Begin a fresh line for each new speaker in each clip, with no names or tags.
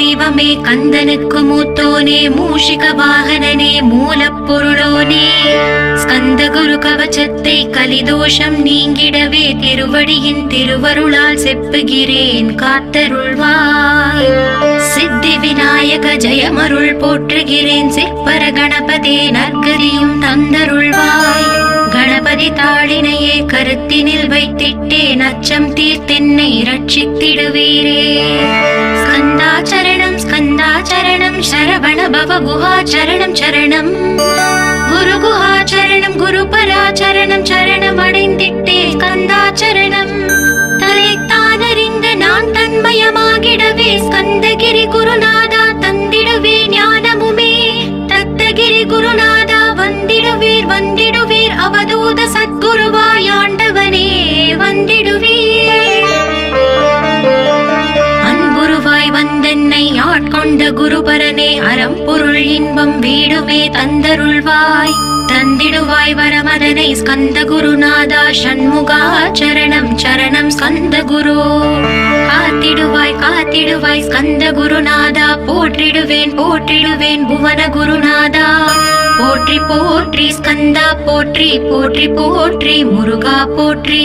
தெய்வமே கந்தனுக்கு மூத்தோனே மூஷிக வாகனனே மூலப்பொருளோனே ஸ்கந்த குரு கவச்சத்தை கலிதோஷம் நீங்கிடவே திருவடியின் திருவருளால் செப்புகிறேன் காத்தருள்வாய். சித்தி விநாயக ஜெயமருள் போற்றுகிறேன் சிற்பர கணபதே நற்கதியும் தந்தருள்வாய். கணபதி தாளினையே கருத்தினில் வைத்திட்டேன் அச்சம் தீர்த்தென்னை ரட்சித்திடுவீரே. ஸ்கந்தாச்சரணம் ஸ்கந்தாச்சரணம் சரவண பவ குஹாச்சரணம் சரணம் குரு குஹாச்சரணம் குரு பராச்சரணம் சரணம் அடைந்திட்டே ஸ்கந்தாச்சரணம். தலைத்தானறிந்த நான் தன்மயமாகிடவே ஸ்கந்தகிரி குருநாதா தந்திடுவே ஞானமுமே. தத்தகிரி குருநாதா வந்திடுவீர் வந்திடுவீர் அவதூத சத்குருவாய் ஆண்டவனே வந்திடுவீர். அன்புருவாய் வந்தென்னை ஆட்கொண்ட குருபரனே அறம்பொருள் இன்பம் வீடுமே தந்தருள்வாய். தந்திடுவாய் வரமதனை ஸ்கந்த குருநாதா ஷண்முகா சரணம் சரணம் ஸ்கந்த குரு. காத்திடுவாய் காத்திடுவாய் ஸ்கந்த குருநாதா போற்றிடுவேன் போற்றிடுவேன் புவன குருநாதா. போற்றி போற்றி ஸ்கந்தா போற்றி போற்றி போற்றி முருகா போற்றி.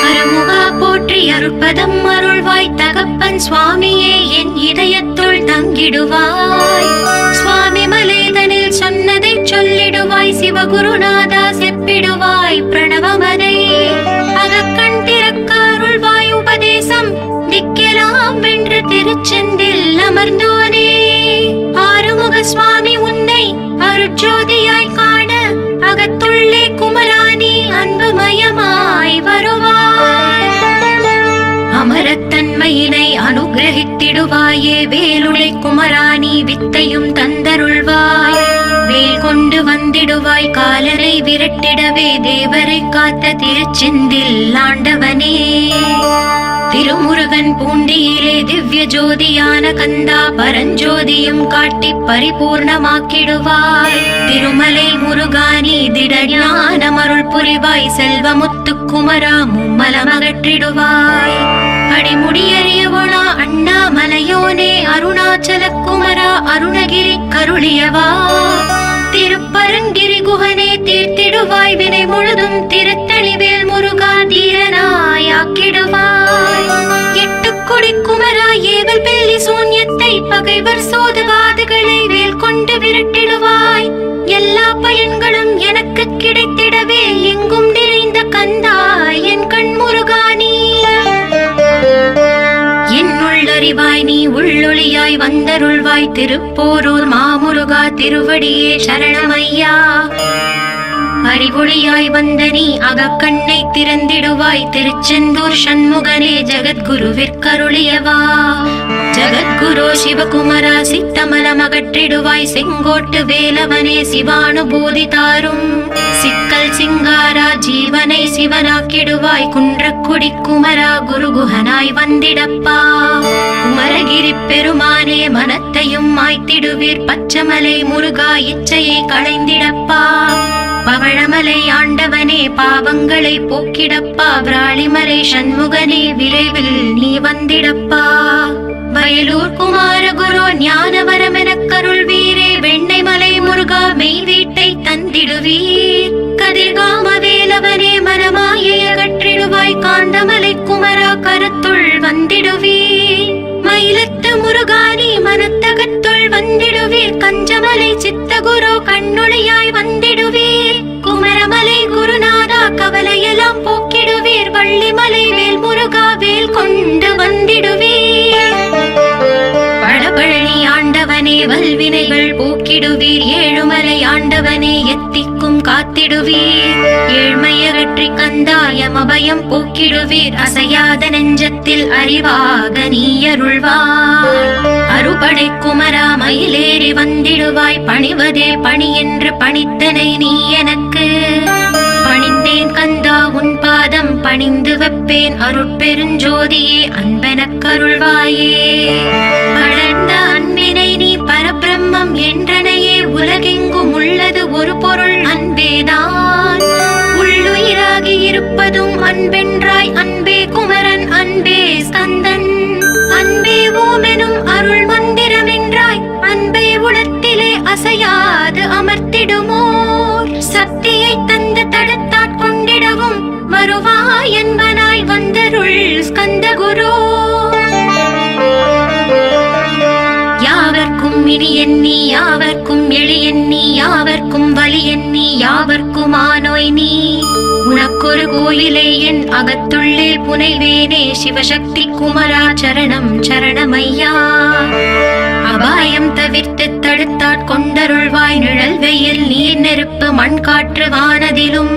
அருமுகா போற்றி அருட்பதம் அருள்வாய் தகப்பன் சுவாமியே என் இதயத்துள் தங்கிடுவாய். சுவாமி மலேதனில் சொன்னதை சொல்லிடுவாய் சிவகுருநாதா செப்பிடுவாய் பிரணவமதை. அகக்கண் திறக்க அருள்வாய் உபதேசம் திக்கெல்லாம் வென்று திருச்செந்தில் அமர்ந்தோனே. ஆறுமுக சுவாமி உன்னை அருட்ஜோதியாய் காண அகத்துள்ளே குமராணி அன்புமயமாய் வருவாய். அமரத்தன்மையினை அனுகிரகித்திடுவாயே வேலுளை குமராணி வித்தையும் தந்தருள்வாய். வேல் கொண்டு வந்திடுவாய் காலரை விரட்டிடவே தேவரை காத்த திருச்செந்தில் ஆண்டவனே. திருமுருகன் பூண்டியிலே திவ்ய ஜோதியான கந்தா பரஞ்சோதியும் காட்டி பரிபூர்ணமாக்கிடுவாய். திருமலை முருகானி திடஞானமருள் புரிவாய் செல்வமுத்து குமரா மும்மலமகற்றிடுவாய். அடிமுடியறியவளா அண்ணாமலையோனே அருணாச்சல குமரா அருணகிரி கருளியவா. திருப்பரங்கிரி குகனே தீர்த்திடுவாய் வினை முழுதும் திருத்தணிவேல் முருகா தீரனாயாக்கிடுவாய். எட்டுக்குடி குமரா ஏவல் பெல்லி சூன்யத்தை பகைவர் சோதவாதுகளை வேல் கொண்டு விரட்டிடுவாய். எல்லா பயன்களும் எனக்கு கிடைத்திடவே எங்கும் நிறைந்த கந்தா என் கண் முருகானி. என்னுள்ளறிவாய் நீ உள்ளொளியாய் வந்தருள்வாய் திருப்போரூர் மாமுருகா திருவடியே சரணமையா. அறிவொளியாய் வந்த நீ அகக்கண்ணை திறந்திடுவாய் திருச்செந்தூர் சண்முகனே ஜகத்குருவிற்கருளியவா. ஜகத்குரு சிவகுமரா சித்தமலம் அகற்றிடுவாய் செங்கோட்டு வேலவனே சிவானுபூதி தாரும். சிக்கல் சிங்காரா ஜீவனை சிவனாக்கிடுவாய் குன்றக்குடி குமரா குருகுஹனாய் வந்திடப்பா. குமரகிரி பெருமானே மனத்தையும் மாய்த்திடுவீர் பச்சமலை முருகா இச்சையை களைந்திடப்பா. பவழமலை ஆண்டவனே பாவங்களை போக்கிடப்பா. விராளிமலை சண்முகனே விரைவில் நீ வந்திடப்பா. வயலூர் குமார குரு ஞானவரமெனக் கருள்வீரே. வெண்ணை மலை முருகா மெய் வீட்டை தந்திடுவீர். கதிர்காம வேலவனே மனமாயை அகற்றிடுவாய். காந்தமலை குமரா கருத்துள் வந்திடுவீர். மயிலத்து முருகானி மனத்தகத்துள் வந்திடுவீர். கஞ்சமலை சித்தகுரு கண்ணுளியாய் வந்திடுவீர். குமரமலை குருநாதா கவலையெல்லாம் போக்கிடுவீர். வள்ளிமலை வேல் முருகா வேல் கொண்டு வந்திடுவீர். பழபழனி ஆண்டவனே வல்வினைகள் போக்கிடுவீர். ஏழுமலை ஆண்டவனே எத்திக்கும் காத்திடுவீர். ஏழ்மையகற்றி கந்தாயமபயம் போக்கிடுவீர். அசையாத நெஞ்சத்தில் அறிவாக நீ அருள்வாய். அறுபடை குமரா மயிலேறி வந்திடுவாய். பணிவதே பணி என்று பணித்தனை நீ எனக்கு. பணிந்தேன் கந்தா உன் பாதம் பணிந்து வைப்பேன் அருட்பெருஞ்சோதியே அன்பெனக் கருள்வாயே. படர்ந்த அன்பினை நீ பரபிரம்மம் என்றனையே. உலகெங்கும் உள்ளது ஒரு பொருள் அன்பேதான். உள்ளுயிராகி இருப்பதும் அன்பென்றாய். அன்பே குமரன் அன்பே ஸ்கந்தன் அன்பே ஓமெனும் அருள்மன் வந்திடுமோர் சக்தியை தந்து தடுத்தாற் கொண்டிடவும் வருவாய் என்பனாய் வந்தருள் ஸ்கந்த குரு. யாவர்க்கும் இனி எண்ணி யாவர்க்கும் எளி எண்ணி யாவர்க்கும் வலி எண்ணி யாவர்க்கும் ஆனோய் நீ. உனக்கொரு கோயிலே என் அகத்துள்ளே புனைவேனே சிவசக்தி குமரா சரணம் சரணமையா. அபாயம் தவிர்த்து தடுத்தாற் கொண்டருள்வாய் நிழல் வெயில் நீர் நெருப்பு மண் காற்று வானதிலும்.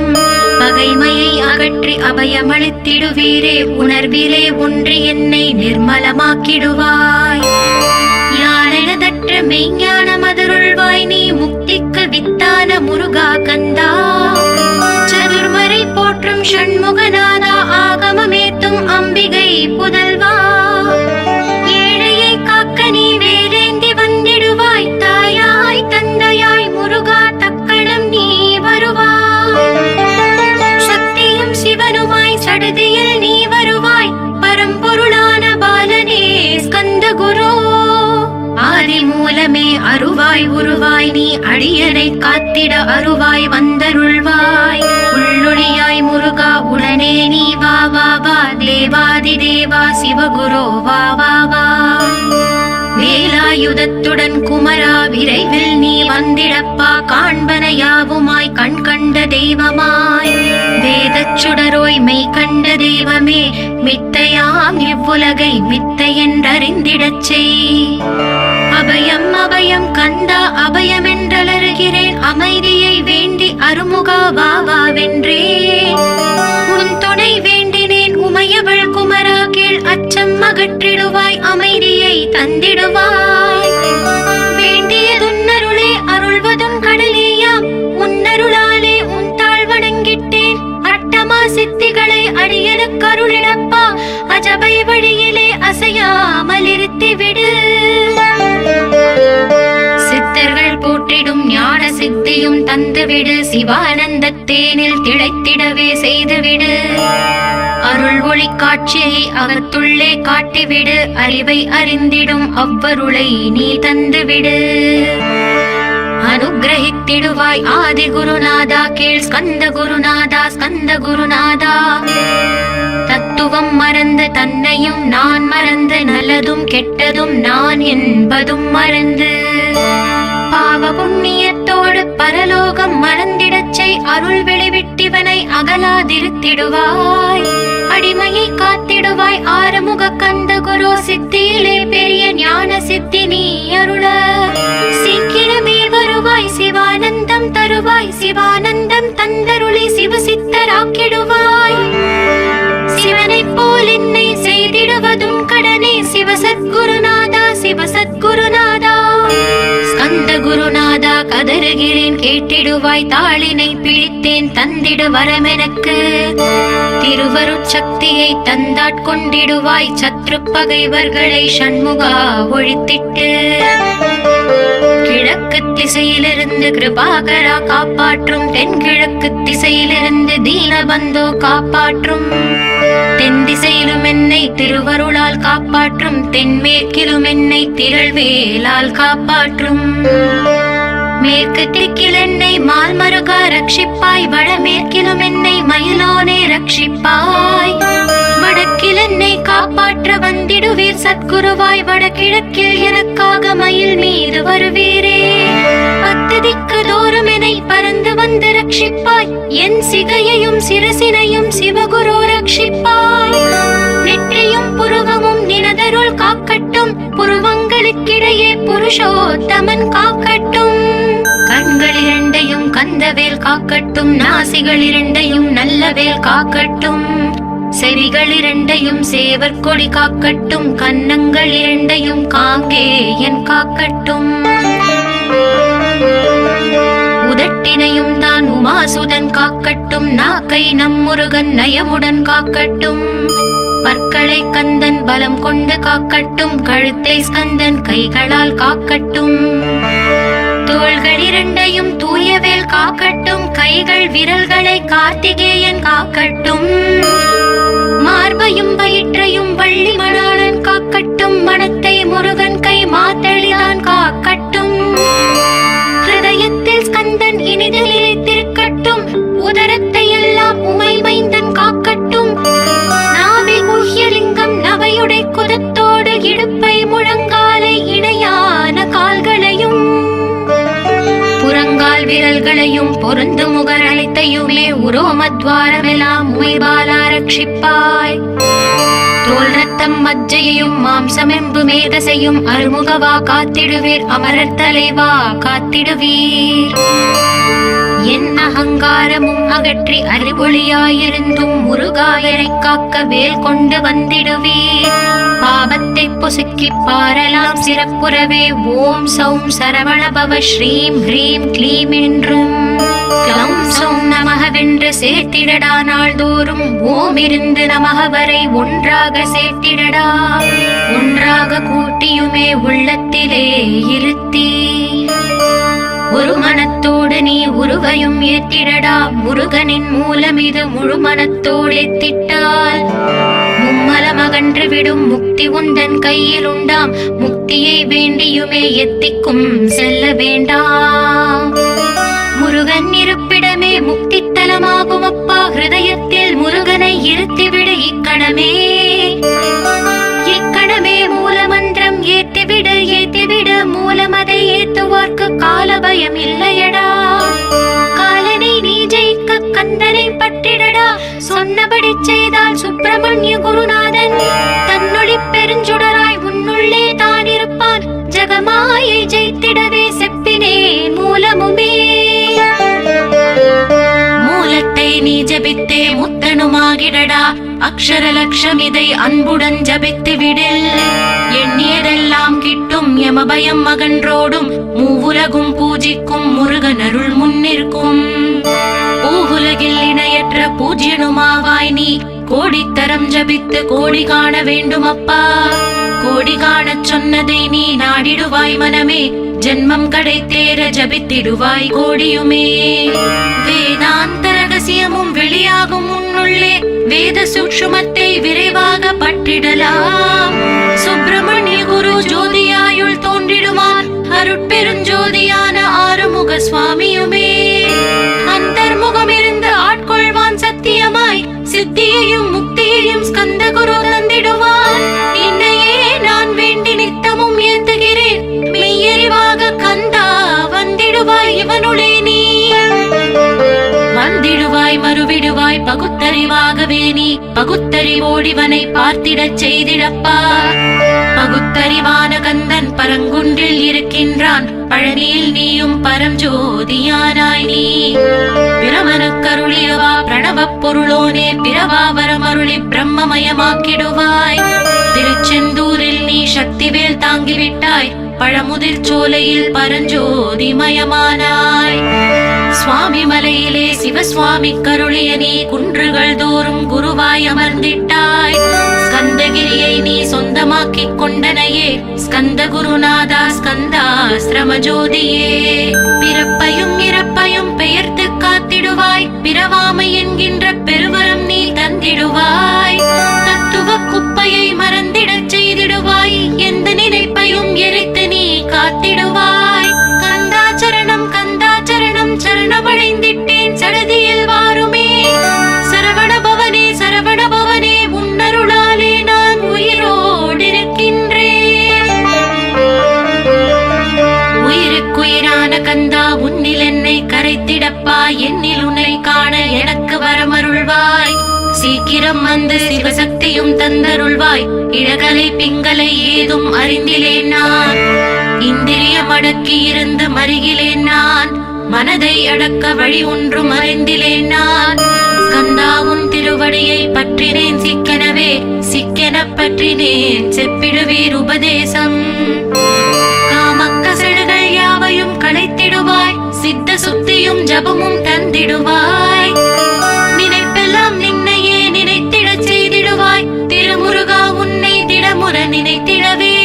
பகைமையை அகற்றி அபயமளித்திடுவீரே உணர்விலே ஒன்றி என்னை நிர்மலமாக்கிடுவாய். ஞானதற்ற மெய்ஞான மதுருள்வாய் நீ முக்திக்கு வித்தான முருகா கந்தா. சதுர்மறை போற்றும் ஷண்முகநாதா ஆகமமேத்தும் அம்பிகை புதல்வா. ஏழையை காக்க நீ வேலேந்தி வந்திடுவாய் தாயாய் தந்தையாய் முருகா தக்கணம் நீ வருவாய். சக்தியும் சிவனுமாய் சடுதியில் நீ வருவாய் பரம்பொருளான பாலனே ஸ்கந்த குரு. ஆதி மூலமே அருவாய் உருவாய் நீ அடியனை காத்திட அருவாய் வந்தருள்வாய். உள்ளொளியாய் முருகா உடனே நீ வா வா வா தேவாதி தேவா சிவகுரு வா வா வா. வேலாயுதத்துடன் குமரா விரைவில் நீ வந்திடப்பா காண்பன யாவுமாய் கண் கண்ட தெய்வமாய். வேதச் சுடரோய் மெய் கண்ட தெய்வமே மித்தையாம் இவ்வுலகை மித்தை என்றறிந்திடச் செய். அபயம் அபயம் கந்தா அபயம் என்றலறுகிறேன் அமைதியை வேண்டி அருமுகா வா வா வென்றேன். உன் துணை வேண்டினேன் உமையவள் குமரா கீழ் அச்சம் அகற்றிடுவாய் அமைதியை தந்திடுவாய். வேண்டியதுன்னருளே அருள்வதும் கடலேயாம் உன்னருளாலே உன் தாழ் வணங்கிட்டேன். அட்டமா சித்திகளை அடியனுக்கு அருளிடப்பா அஜபை வழியிலே அசையாமல் இருத்திவிடு. சித்தர்கள் போற்றிடும் ஞான சித்தியும் தந்துவிடு சிவானந்த தேனில் திளைத்திடவே செய்துவிடு. அருள் ஒளி காட்சியை அகத்துள்ளே காட்டிவிடு அறிவை அறிந்திடும் அவ்வருளை நீ தந்துவிடு. அனுகிரகித்திடுவாய் ஆதி குருநாதா கீழ் ஸ்கந்த குருநாதா ஸ்கந்த குருநாதா. தத்துவம் மறந்து தன்னையும் நான் மறந்து நல்லதும் கெட்டதும் நான் என்பதும் மறந்து பாவ புண்ணியத்தோடு பரலோகம் மறந்திடச்சை அருள் வெளிவிட்டிவனை அகலாதிருத்திடுவாய். அடிமையை காத்திடுவாய் ஆறுமுக கந்த குரு சித்தியிலே பெரிய ஞான சித்தி நீ அருள. சீக்கிரமே வருவாய் சிவானந்தம் தருவாய் சிவானந்தம் தந்தருளி சிவசித்தராக்கிடுவாய். சிவனை போல் என்னை செய்திடுவதும் கடனே சிவசத்குருநாதா சிவசத்குருநாதா. ஸ்கந்த குருநாதா கதறுகிறேன் கேட்டிடுவாய் தாளினை பிடித்தேன் தந்திடு வரமெனக்கு. திருவருட்சக்தியை தந்தாட்கொண்டிடுவாய் சத்ரு பகைவர்களை ஷண்முகா ஒழித்திட்டு. கிழக்கு திசையிலிருந்து கிருபாகரா காப்பாற்றும் தென்கிழக்கு திசையிலிருந்து தீனபந்தோ காப்பாற்றும். தென் திசையிலும் என்னை திருவருளால் காப்பாற்றும் தென்மேற்கிலும் என்னை திரள்வேலால் காப்பாற்றும். மேற்கு திக்கில் என்னை மால்மருகா ரட்சிப்பாய் வடமேற்கிலும் என்னை மயிலோனே ரட்சிப்பாய். வடக்கில் என்னை காப்பாற்ற வந்திடுவீர் சத்குருவாய் வடகிழக்கில் எனக்காக மயில் மீது வருவீரே. 10 திக்கு தோறும் என்னை பறந்து வந்து ரட்சிப்பாய் என் சிகையையும் சிரசினையும் சிவகுரு ரட்சிப்பாய். நெற்றியும் புருவமும் நினதருள் காக்கட்டும் புருவங்களுக்கிடையே புருஷோத்தமன் காக்கட்டும். கண்கள் இரண்டையும் கந்தவேல் காக்கட்டும் நாசிகள் இரண்டையும் நல்லவேல் காக்கட்டும். செவிகள் இரண்டையும் சேவர் கொடி காக்கட்டும் கன்னங்கள் இரண்டையும் காங்கேயன் காக்கட்டும். உதட்டினையும் தான் உமாசுதன் காக்கட்டும் நாக்கை நம் முருகன் நயமுடன் காக்கட்டும். பற்களை கந்தன் பலம் கொண்டு காக்கட்டும் கழுத்தை ஸ்கந்தன் கைகளால் காக்கட்டும். தோள்கள் இரண்டையும் தூயவேல் காக்கட்டும் கைகள் விரல்களை கார்த்திகேயன் காக்கட்டும். மார்பையும் வயிற்றையும் வள்ளி மணாளன் காக்கட்டும் மனத்தை முருகன் கை மாத்தளிதான் காக்கட்டும். ஹிருதயத்தில் ஸ்கந்தன் துவாரமெல்லாம் உமைபாலா ரட்சிப்பாய். தோல் ரத்தம் மஜ்ஜையையும் மாம்சமெம்பு மேதசையும் அருமுகவா காத்திடுவீர், அமரர் தலைவா காத்திடுவீர். என் அகங்காரமும் அகற்றி அறிவொளியாயிருந்தும் முருகாயனை காக்க வேல் கொண்டு வந்திடுவீர். பாவத்தை பொசுக்கி பாரலாம் சிறப்புறவே ஓம் சௌம் சரவணபவ ஸ்ரீம் ஹ்ரீம் க்ளீம் என்றும் க்ளௌம் சௌம் நமகவென்று சேர்த்திடடா. நாள்தோறும் ஓம் இருந்து நமக வரை ஒன்றாக சேர்த்திடடா. ஒன்றாக கூட்டியுமே உள்ளத்திலே இருத்தி ஒரு மனத்தோடு நீ உருவையும் ஏத்திடடா. முருகனின் மூலம் இது முழு மனத்தோடு ஏத்திட்டால் மும்மலமகன்று விடும் முக்தி உந்தன் கையில் உண்டாம். முக்தியை வேண்டியுமே எத்திக்கும் செல்ல வேண்டாம். முருகன் இருப்பிடமே முக்தி தலமாகும் அப்பா. ஹிருதயத்தில் முருகனை இருத்திவிடு இக்கணமே. இக்கணமே மூலமந்திரம் ஏத்திவிடு ஏத்திவிடு. மூலமதை ஏத்துவார்க்கு கால பயம் இல்லையடா. காலனை நீ ஜெயிக்க கந்தனை பற்றிடடா. சொன்னபடி செய்தால் சுப்பிரமணிய குருநாதன் தன்னொளி பெருஞ்சுடராய் உன்னுள்ளே தான் இருப்பான். ஜகமாயை ஜெயித்திடவே செப்பினே மூலமுமே. மூலத்தை நீ ஜபித்தே முத்தனுமாகிடடா. அக்ஷர லட்சம் இதை அன்புடன் ஜபித்து விடில். எண்ணியதெல்லாம் கிட்டும் யமபயம் மகன்றோடும். மூவுலகும் பூஜிக்கும் முருகன் அருள் முன்னிற்கும். பூவுலகில் இணையற்ற பூஜ்யனுமாவாய் நீ. கோடித்தரம் ஜபித்து கோடி காண வேண்டும் அப்பா. கோடி காணச் சொன்னதை நீ நாடிடுவாய் மனமே. ஜென்மம் கடை தேர ஜபித்திடுவாய் கோடியுமே. வேதாந்த ரகசியமும் வெளியாகும் உன்னுள்ளே. வேத சூக்ஷுமத்தை விரைவாக பற்றிடலாம். சுப்பிரமணிய குரு ஜோதியாயுள் தோன்றிடுவான். அருட்பெருஞ்சோதியான ஆறுமுக சுவாமியுமே. அந்தர்முகம் இருந்து ஆட்கொள்வான் சத்தியமாய். சித்தியையும் முக்தியையும் ஸ்கந்த குரு தந்திடுவான். என்னையே நான் வேண்டி நித்தமும் ஏந்துகிறேன். மெய்யறிவாக கந்தா வந்திடுவாய் இவனுளே நீ. வந்திடுவாய் மறுவிடுவாய் பகுத்தறிவாகவே நீ. பகுத்தறிவோடிவனை பார்த்திடச் செய்திடப்பா. பகுத்தறிவான கந்தன் பரங்குன்றில் இருக்கின்றான். பழனியில் நீயும் பரஞ்சோதியானாய் நீ. பிரமனுக்கருளியவா பிரணவப் பொருளோனே. பிறவாவரமருளி பிரம்மமயமாக்கிடுவாய். திருச்செந்தூரில் நீ சக்திவேல் தாங்கிவிட்டாய். பழமுதிர் சோலையில் பரஞ்சோதிமயமானாய். சுவாமி மலையிலே சிவசுவாமி கருளிய நீ. குன்றுகள் தோறும் குருவாய் அமர்ந்திட்டாய். ஸ்கந்தகிரியை நீ சொந்தமாக்கிக் கொண்டனையே. ஸ்கந்த குருநாதா ஸ்கந்தாஸ்ரம ஜோதியே. பிறப்பையும் இறப்பையும் பெயர்த்து காத்திடுவாய். பிறவாமை என்கின்ற பெருவரம் நீ தந்திடுவாய். தத்துவ குப்பையை மறந்திடச் செய்திடுவாய். எந்த நினைப்பையும் எரித்து நீ காத்திடுவாய். கந்தாச்சரணம் கந்தாச்சரணம் சரணமடைந்திட்டேன் சடதியில் வாருமே. சரவண பவனே சரவண பவனே உன்னருளாலே நான் உயிரோடிருக்கின்றேன். உயிருக்குயிரான கந்தா உன்னில் என்னை கரைத்திடப்பா. என்னில் உன்னை காண எனக்கு வரமருள்வாய். சீக்கிரம் வந்து சிவசக்தியும் தந்தருள்வாய். இழகலை பிங்களை ஏதும் அறிந்திலேன் நான். இந்திரியம் அடக்கி இருந்து மருகிலேன் நான். மனதை அடக்க வழி ஒன்றும் அறிந்திலேன் நான். ஸ்கந்தாவும் திருவடியை பற்றினேன் சிக்கெனவே. சிக்கென பற்றினேன் செப்பிடுவீர் உபதேசம். காமக்கசடுகள் யாவையும் களைத்திடுவாய். சித்த சுத்தியும் ஜபமும் தந்திடுவாய். நினைப்பெல்லாம் நின்னையே நினைத்திடச் செய்திடுவாய். திருமுருகா உன்னை திடமுற நினைத்திடவே.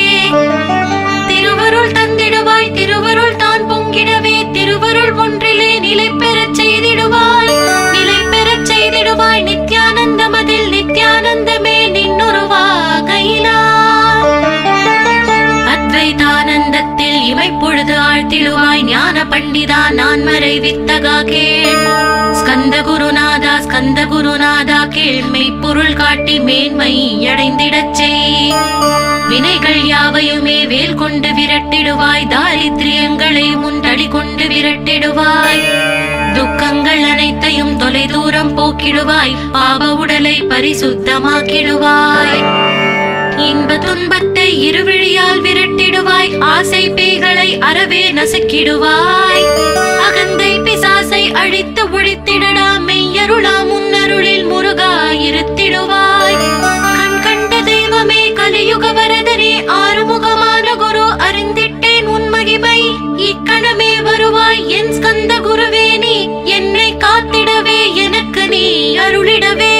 திருவருள் தந்திடுவாய். திருவருள் தான் பொங்கிடவே. திருவருள் ஒன்றிலே நிலை பெறச் செய்திடுவாய். நிலை பெறச் செய்திடுவாய். நித்யானந்தமதில் நித்யானந்தமே நின்னுருவாகையிலா. அத்வைதானந்தத்தில் இமைப்பொழுது ஆழ்த்திடுவாய். ஞான பண்டிதா நான் மறை வித்தகா கேள். ஸ்கந்த குருநாதா ஸ்கந்த குருநாதா கேள். மெய்ப்பொருள் காட்டி மேன்மை அடைந்திடச் செய். வினைகள் யாவையுமே வேல் கொண்டு விரட்டிடுவாய். தாரித்ரியங்களை முந்தடி கொண்டு விரட்டிடுவாய். துக்கங்கள் அனைத்தையும் தொலை தூரம் போக்கிடுவாய், பாவ உடலை பரிசுத்தமாக்கிடுவாய். இன்ப துன்பத்தை இருவிழியால் விரட்டிடுவாய், ஆசை பேய்களை அறவே நசுக்கிடுவாய். அகந்தை பிசாசை அழித்து ஒழித்திடடா, மெய்யருளா முன்னருளில் முருகா இருத்திடுவாய். கண் கண்ட தெய்வமே கலியுக வரதனே, ஆறுமுகமான குரு அறிந்திட்டேன் உன் மகிமை. இக்கணமே வருவாய் என் ஸ்கந்த குருவே, நீ என்னை காத்திடவே எனக்கு நீ அருளிடவே.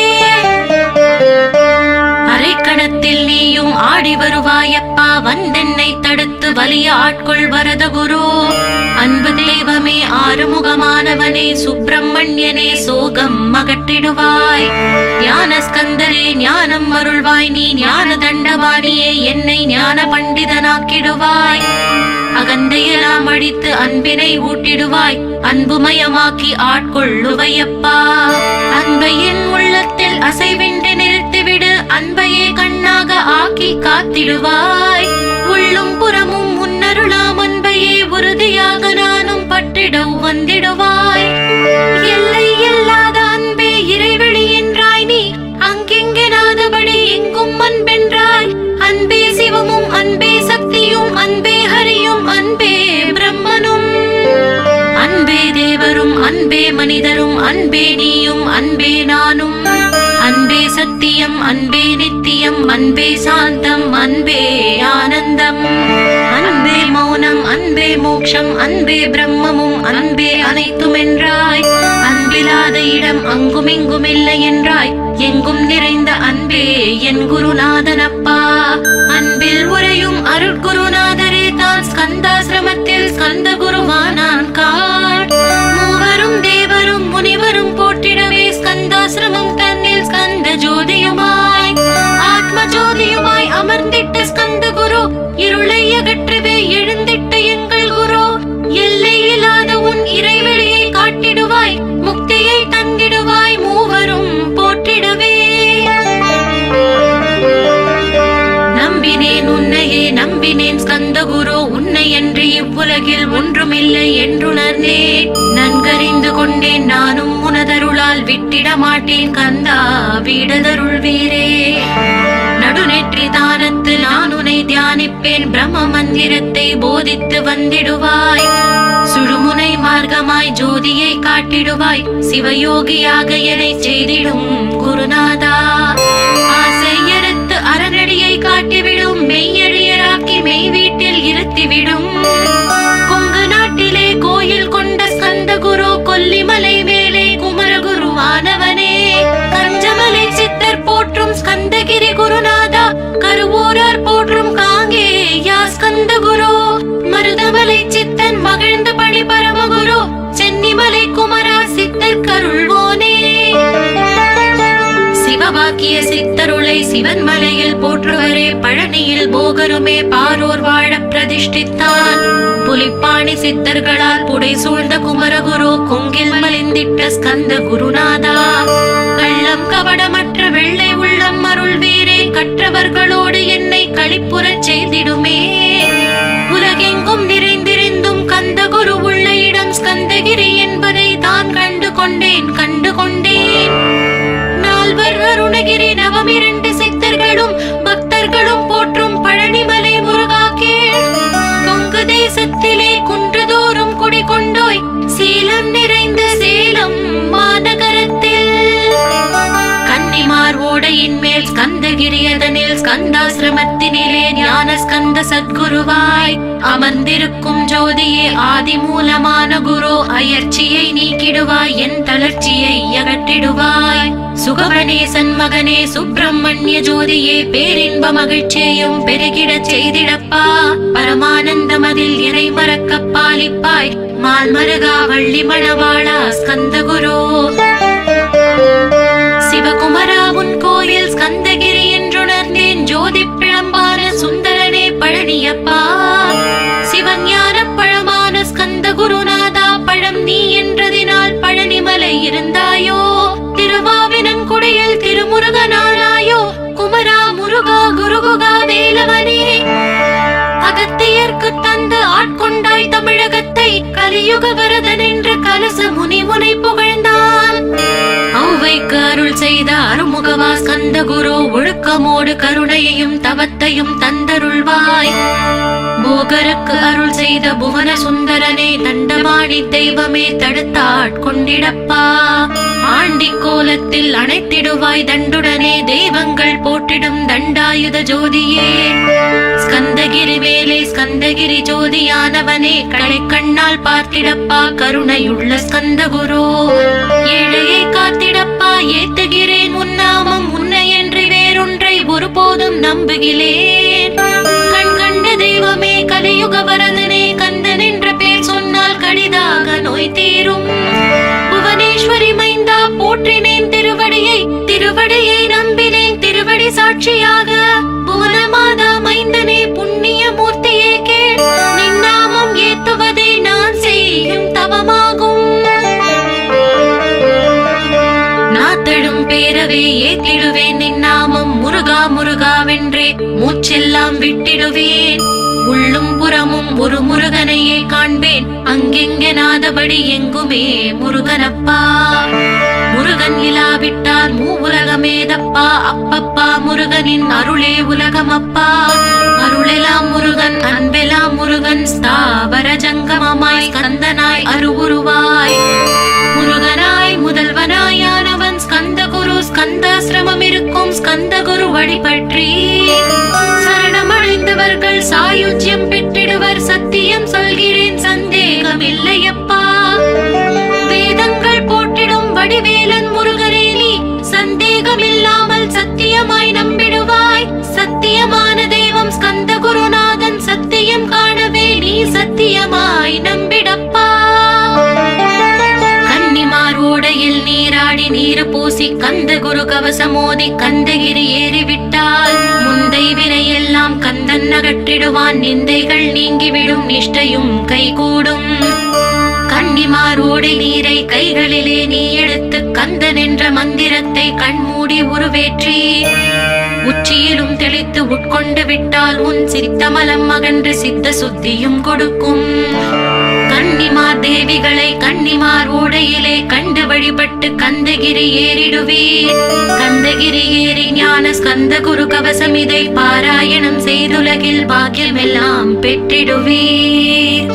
அரைக்கணத்தில் நீயும் ஆடி வருவாயப்பா, வந்தென்னை தடுத்து வலிய ஆட்கொள் வரத குரு. அன்பு தெய்வமே ஆறுமுகமானவனே, சுப்பிரமணியனே சோகம் அகற்றிடுவாய். ஞான ஸ்கந்தரே ஞானம் அருள்வாய், நீ ஞான தண்டவாணியே என்னை ஞான பண்டிதனாக்கிடுவாய். அகந்தையெல்லாம் அடித்து அன்பினை ஊட்டிடுவாய், அன்புமயமாக்கி ஆட்கொள்ளுவையப்பா. அன்பையின் உள்ளத்தில் அசைவின்றி நிறுத்திவிடு, அன்பையே கண்ணாக ஆக்கி காத்திடுவாய். உள்ளும் புறமும் முன்னருளாம் அன்பையே உறுதியாக நானும் பற்றிட வந்திடுவாய். எல்லை இல்லாத அன்பே இறைவழி என்றாய், நீ அங்கெங்கெனாதபடி எங்கும் அன்பென்றாய். அன்பே சிவமும் அன்பே சக்தியும் அன்பே ஹரியும் அன்பே பிரம்மனும். அன்பே தேவரும் அன்பே மனிதரும் அன்பே நீயும் அன்பே நானும். அன்பே சத்தியம் அன்பே நித்தியம் அன்பே சாந்தம் அன்பே ஆனந்தம். அன்பே மௌனம் அன்பே மோட்சம் அன்பே பிரம்மமும் அன்பே அனைத்தும் என்றாய். அன்பிலாத இடம் அங்குமிங்கும் இல்லை என்றாய், எங்கும் நிறைந்த அன்பே என் குருநாதனப்பா. அன்பில் உரையும் அருட்குருநாதரே தான், ஸ்கந்தாசிரமத்தில் ஸ்கந்த குருவானான் காட். மூவரும் தேவரும் முனிவரும் போற்றிடவே, ஸ்கந்தாசிரமம் தன்னில் ஸ்கந்த ஜோதியுமாய் ஆத்ம ஜோதியுமாய் அமர்ந்திட்ட ஸ்கந்த குரு, இருளை அகற்றவே எழுந்திட்ட எங்கள் குரு. எல்லை இல்லாத உன் இறைவெளியை காட்டிடுவாய், முக்தியை தந்திடுவாய், மூவரும் போற்றிடவே. நம்பினேன் உன்னையே நம்பினேன் ஸ்கந்த குரு, உன்னை என்று இவ்வுலகில் ஒன்றுமில்லை என்றுணர்ந்தேன். நன்கறிந்து கொண்டேன் நானும் உனதருளால் விட்டிட மாட்டேன் கந்தா வீடதருள் வீரே. நடுநெற்றி தானத்து நான் உன்னை தியானிப்பேன், பிரம்ம மந்திரத்தை போதித்து வந்திடுவாய். சுழுமுனை மார்க்கமாய் ஜோதியை காட்டிடுவாய், சிவயோகியாக என்னை செய்திடும் குருநாதா. ஆசையறுத்து அறநடியை காட்டிவிடும், மெய்யழியராக்கி மெய் வீட்டில் இருத்திவிடும். கொங்கு நாட்டிலே கோயில் கொண்ட ஸ்கந்த குரு, கொல்லிமலை மேலே குமரகுருவானவனே. கஞ்சமலை சித்தர் போற்றும் ஸ்கந்தகிரி குருநாதா, கருவூரார் போற்றும் காங்கேயா ஸ்கந்த குரு. மருதமலை சித்தன் மகிழ்ந்து பழி பரமகுரு, சென்னிமலை குமரா சித்தர் கருள்வோனே. சிவவாக்கிய சித்தருளை சிவன் மலையில் போற்றுவரே, பழனியில் போகருமே பாரோர் வாழ பிரதிஷ்டித்தான். புலிப்பாணி சித்தர்களால் புடை சூழ்ந்த குமரகுரு, கொங்கில் மலிந்திட்ட ஸ்கந்த குருநாதா. கள்ளம் கபடமற்ற வெள்ளை உள்ளம் அருள் வீரே, கற்றவர்களோடு என்னை களிப்புறச் செய்திடுமே. உலகெங்கும் நிறைந்திருந்தும் கந்த குரு உள்ள இடம் ஸ்கந்தகிரி என்பதை தான் கண்டு கொண்டேன். நால்வர் அருணகிரி நவமிரண்டு சித்தர்களும் பக்தர்களும் போற்றும் பழனிமலை முருகா கேள். கொங்கு தேசத்திலே குன்றுதோறும் குடிகொண்டோய், சீலம் நிறைந்த சேலம் மாநகரத்தில். கன்னிமார் ஓடையின் மேல் ஸ்கந்தகிரி, அதனில் ஸ்கந்தாசிரமத்தினிலே ஞான ஸ்கந்த சத்குருவாய் அமர்ந்திருக்கும் ஜோதியே ஆதி மூலமான குரு. அயற்சியை நீக்கிடுவாய், என் தளர்ச்சியை அகற்றிடுவாய். சுகவனேசன் மகனே சுப்பிரமணிய ஜோதியே, பேரின்ப மகிழ்ச்சியையும் பெருகிடச் செய்திடப்பா. பரமானந்தமதில் இறை மறக்க பாலிப்பாய், மால்மருகா வள்ளி மணவாளா ஸ்கந்த குரு. சிவகுமரா உன் கோயில் ஸ்கந்தகிரி என்றுணர்ந்தேன், ஜோதி பிழம்பான சுந்தரனே பழனியப்பா. சிவஞான பழமான ஸ்கந்த குருநாதா, பழம் நீ என்றதினால் பழனிமலை இருந்தாயோ. திருவாவினன் குடியில் திருமுருகனானாயோ, குமரா முருகா குருகுகா வேலவனே. அகத்தியர்க்கு தந்து ஆட்கொண்டாய் தமிழகத்தை, கலியுக வரதன் என்று கலச முனிமுனை புகழ்ந்தான். ஔவைக்கு அருள் செய்த அருமுகவா ஸ்கந்த குரு, ஒழுக்கமோடு கருணையையும் தவத்தையும் தந்தருள்வாய். போகருக்கு அருள் செய்த புவன சுந்தரனே, தண்டபாணி தெய்வமே தடுத்தாட்கொண்டிடப்பா. ஆண்டி கோலத்தில் அணைத்திடுவாய் தண்டுடனே, தெய்வங்கள் போற்றிடும் தண்டாயுத ஜோதியே. ஸ்கந்தகிரி மேலே ஸ்கந்தகிரி ஜோதியானவனே, கடை கண்ணால் பார்த்திடப்பா கருணையுள்ள ஸ்கந்த குரு. ஏழையை காத்திடப்பா ஏத்துகிறேன் உன்னாமம், உன்னையன்றி வேறொன்றை ஒருபோதும் நம்புகிறேன். கண் கண்ட தெய்வமே கலியுக வரதனே, கந்தன் என்ற பேர் சொன்னால் கடிதாக நோய் தீரும். புவனேஸ்வரி மைந்தா போற்றினேன் திருவடியை, திருவடியை நம்பினேன் திருவடி சாட்சியாக. புவனமாதா மைந்தனே புண்ணிய மூர்த்தியே கேள், நின்னாமம் ஏத்துவதே நான் செய்யும் தவமாகும். நாத்தடும் பேரவே ஏத்திடுவேன் நின்னாமம், முருகா முருகாவென்றே மூச்செல்லாம் விட்டிடுவேன். உள்ளும் புறமும் ஒரு முருகனையே காண்பேன், அங்கெங்கெனாதபடி எங்குமே முருகனப்பா. முருகன் இலாவிட்டால் மூவுலகமேதப்பா, அப்பப்பா முருகனின் அருளே உலகமப்பா. அருளெல்லாம் முருகன் அன்பெல்லாம் முருகன், ஸ்தாவர ஜங்கமமாய் ஸ்கந்தனாய் அருவுருவாய். முருகனாய் முதல்வனாயானவன் ஸ்கந்த குரு, ஸ்கந்தாசிரமம் இருக்கும் ஸ்கந்த குரு வழிபற்றி சரணமடைந்தவர்கள் சாயுஜ்யம் பெற்றிடுவர். சத்தியம் சொல்கிறேன் சந்தேகம் இல்லையப்பா. வேதங்கள் போற்றிடும் வடிவேலன் முருகனே, நீ சந்தேகம் இல்லாமல் சத்தியமாய் நம்பிடுவாய். சத்தியமான தெய்வம் ஸ்கந்த குருநாதன், சத்தியம் காணவே நீ சத்தியமாய் நம்பிடப்பா. கன்னிமார் ஓடையில் நீராடி நீரு பூசி கந்த குரு கவசமோதி கந்தகிரி ஏறிவிட்டால் முந்தை வினையெல்லாம் கந்தன் அகற்றிடுவான். நிந்தைகள் நீங்கிவிடும், நிஷ்டையும் கைகூடும். கன்னிமாரோடை நீரை கைகளிலே நீ எடுத்து கந்தன் என்ற மந்திரத்தை கண்மூடி உருவேற்றி உச்சியிலும் தெளித்து உட்கொண்டு விட்டால் உன் சித்தமலம் அகன்று சித்த சுத்தியும் கொடுக்கும். கன்னிமார் தேவிகளை கன்னிமார் ஓடையிலே கண்டு வழிபட்டு கந்தகிரி ஏறிடுவீர். கந்தகிரி ஏறி ஞான ஸ்கந்த குரு கவசம் இதை பாராயணம் செய்துலகில் பாக்கியமெல்லாம் பெற்றிடுவீர்.